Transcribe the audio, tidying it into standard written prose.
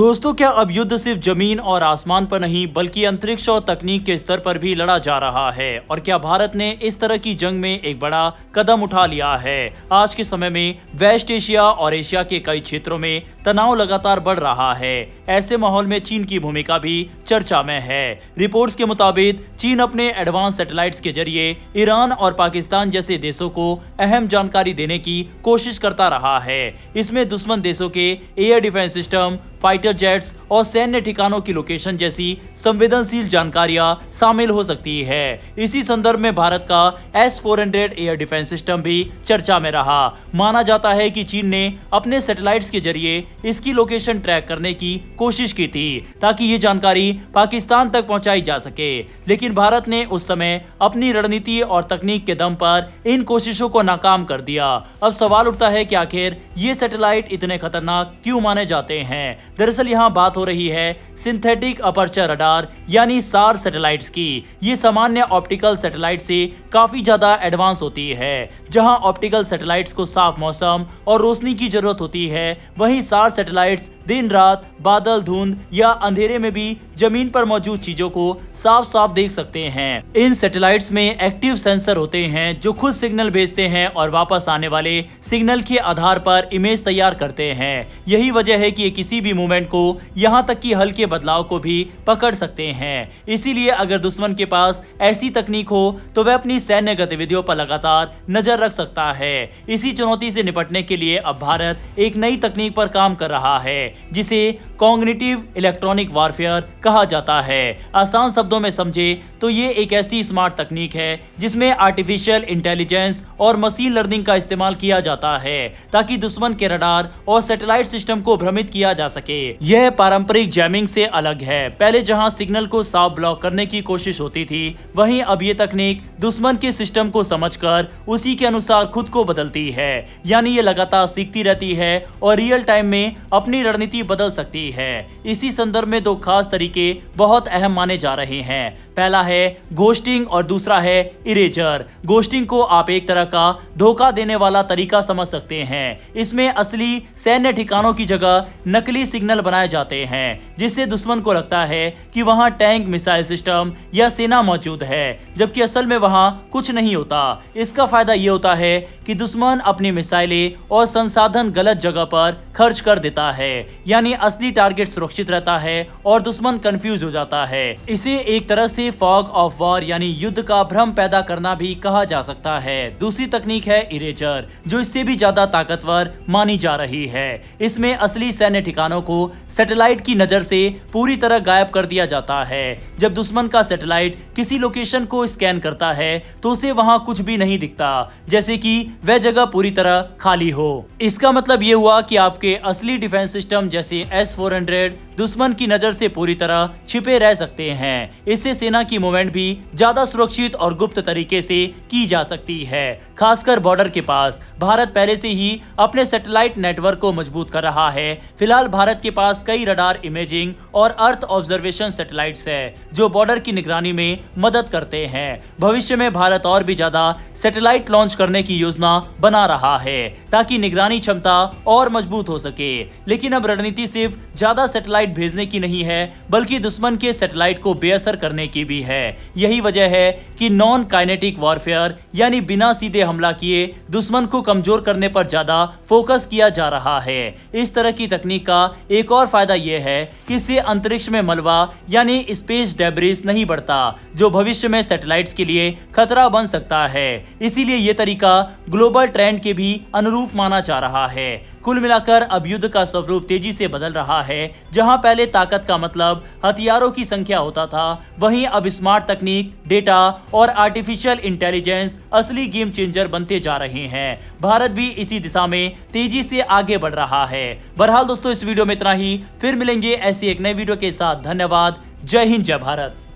दोस्तों, क्या अब युद्ध सिर्फ जमीन और आसमान पर नहीं बल्कि अंतरिक्ष और तकनीक के स्तर पर भी लड़ा जा रहा है? और क्या भारत ने इस तरह की जंग में एक बड़ा कदम उठा लिया है? आज के समय में वेस्ट एशिया और एशिया के कई क्षेत्रों में तनाव लगातार बढ़ रहा है। ऐसे माहौल में चीन की भूमिका भी चर्चा में है। रिपोर्ट्स के मुताबिक चीन अपने एडवांस सैटेलाइट्स के जरिए ईरान और पाकिस्तान जैसे देशों को अहम जानकारी देने की कोशिश करता रहा है। इसमें दुश्मन देशों के air defence system, fighter jets और सैन्य ठिकानों की लोकेशन जैसी संवेदनशील जानकारियां शामिल हो सकती है। इसी संदर्भ में भारत का S-400 एयर डिफेंस सिस्टम भी चर्चा में रहा। माना जाता है कि चीन ने अपने सैटेलाइट्स के जरिए इसकी लोकेशन ट्रैक करने की कोशिश की थी ताकि ये जानकारी पाकिस्तान तक पहुंचाई जा सके, लेकिन भारत ने उस समय अपनी रणनीति और तकनीक के दम पर इन कोशिशों को नाकाम कर दिया। अब सवाल उठता है कि आखिर ये सैटेलाइट इतने खतरनाक क्यों माने जाते हैं? दरअसल यहाँ बात हो रही है सिंथेटिक अपर्चर रडार यानी सार सैटेलाइट्स की। ये सामान्य ऑप्टिकल सैटेलाइट से काफी ज्यादा एडवांस होती है। जहां ऑप्टिकल सैटेलाइट्स को साफ मौसम और रोशनी की जरूरत होती है, वहीं सार सैटेलाइट्स दिन रात, बादल, धुंध या अंधेरे में भी जमीन पर मौजूद चीजों को साफ साफ देख सकते हैं। इन सैटेलाइट्स में एक्टिव सेंसर होते हैं जो खुद सिग्नल भेजते हैं और वापस आने वाले सिग्नल के आधार पर इमेज तैयार करते हैं। यही वजह है कि ये किसी भी मूवमेंट को, यहाँ तक कि हल्के बदलाव को भी पकड़ सकते हैं। इसीलिए अगर दुश्मन के पास ऐसी तकनीक हो तो वह अपनी सैन्य गतिविधियों पर लगातार नजर रख सकता है। इसी चुनौती से निपटने के लिए अब भारत एक नई तकनीक पर काम कर रहा है जिसे कॉग्निटिव इलेक्ट्रॉनिक वारफेयर कहा जाता है। आसान शब्दों में समझे तो ये एक ऐसी स्मार्ट तकनीक है जिसमें आर्टिफिशियल इंटेलिजेंस और मशीन लर्निंग का इस्तेमाल किया जाता है ताकि दुश्मन के रडार और सैटेलाइट सिस्टम को भ्रमित किया जा सके। यह पारंपरिक जैमिंग से अलग है। पहले जहां सिग्नल को साफ ब्लॉक करने की कोशिश होती थी, वहीं अब ये तकनीक दुश्मन के सिस्टम को समझकर उसी के अनुसार खुद को बदलती है। यानी ये लगातार सीखती रहती है और रियल टाइम में अपनी रणनीति बदल सकती है। इसी संदर्भ में दो खास तरीके बहुत अहम माने जा रहे हैं। पहला है घोस्टिंग और दूसरा है इरेजर। घोस्टिंग को आप एक तरह का धोखा देने वाला तरीका समझ सकते हैं। इसमें असली सैन्य ठिकानों की जगह नकली सिग्नल बनाए जाते हैं जिससे दुश्मन को लगता है कि वहां टैंक, मिसाइल सिस्टम या सेना मौजूद है, जबकि असल में वहां कुछ नहीं होता। इसका फायदा ये होता है कि दुश्मन अपनी मिसाइलें और संसाधन गलत जगह पर खर्च कर देता है, यानी असली टारगेट सुरक्षित रहता है और दुश्मन कंफ्यूज हो जाता है। इसे एक तरह से फॉग ऑफ वॉर यानी युद्ध का भ्रम पैदा करना भी कहा जा सकता है। दूसरी तकनीक है इरेजर, जो इससे भी ज्यादा ताकतवर मानी जा रही है। इसमें असली सैन्य ठिकानों को सैटेलाइट की नजर से पूरी तरह गायब कर दिया जाता है। जब दुश्मन का सैटेलाइट किसी लोकेशन को स्कैन करता है तो उसे वहां कुछ भी नहीं दिखता, जैसे कि वह जगह पूरी तरह खाली हो। इसका मतलब ये हुआ कि आपके असली डिफेंस सिस्टम जैसे S-400 दुश्मन की नजर से पूरी तरह छिपे रह सकते हैं। इससे सेना की मूवमेंट भी ज्यादा सुरक्षित और गुप्त तरीके से की जा सकती है, खासकर बॉर्डर के पास। भारत पहले से ही अपने सैटेलाइट नेटवर्क को मजबूत कर रहा है। फिलहाल भारत के पास कई रडार इमेजिंग और अर्थ ऑब्जर्वेशन सैटेलाइट्स है जो बॉर्डर की निगरानी में मदद करते हैं। भविष्य में भारत और भी ज्यादा सैटेलाइट लॉन्च करने की योजना बना रहा है ताकि निगरानी क्षमता और मजबूत हो सके। लेकिन अब रणनीति सिर्फ ज्यादा सैटेलाइट भेजने की नहीं है बल्कि दुश्मन के सैटेलाइट को बेअसर करने की भी है। यही वजह है कि नॉन काइनेटिक वॉरफेयर यानी बिना सीधे हमला किए दुश्मन को कमजोर करने पर ज्यादा फोकस किया जा रहा है। इस तरह की तकनीक का एक और फायदा यह है कि इससे अंतरिक्ष में मलबा यानी स्पेस डेब्रिस नहीं बढ़ता, जो भविष्य में सैटेलाइट्स के लिए खतरा बन सकता है। इसीलिए यह तरीका ग्लोबल ट्रेंड के भी अनुरूप माना जा रहा है। कुल मिलाकर अब युद्ध का स्वरूप तेजी से बदल रहा है। जहां पहले ताकत का मतलब हथियारों की संख्या होता था, वहीं अब स्मार्ट तकनीक, डेटा और आर्टिफिशियल इंटेलिजेंस असली गेम चेंजर बनते जा रहे हैं। भारत भी इसी दिशा में तेजी से आगे बढ़ रहा है। बहरहाल दोस्तों, इस वीडियो में इतना ही। फिर मिलेंगे ऐसी एक नई वीडियो के साथ। धन्यवाद। जय हिंद, जय भारत।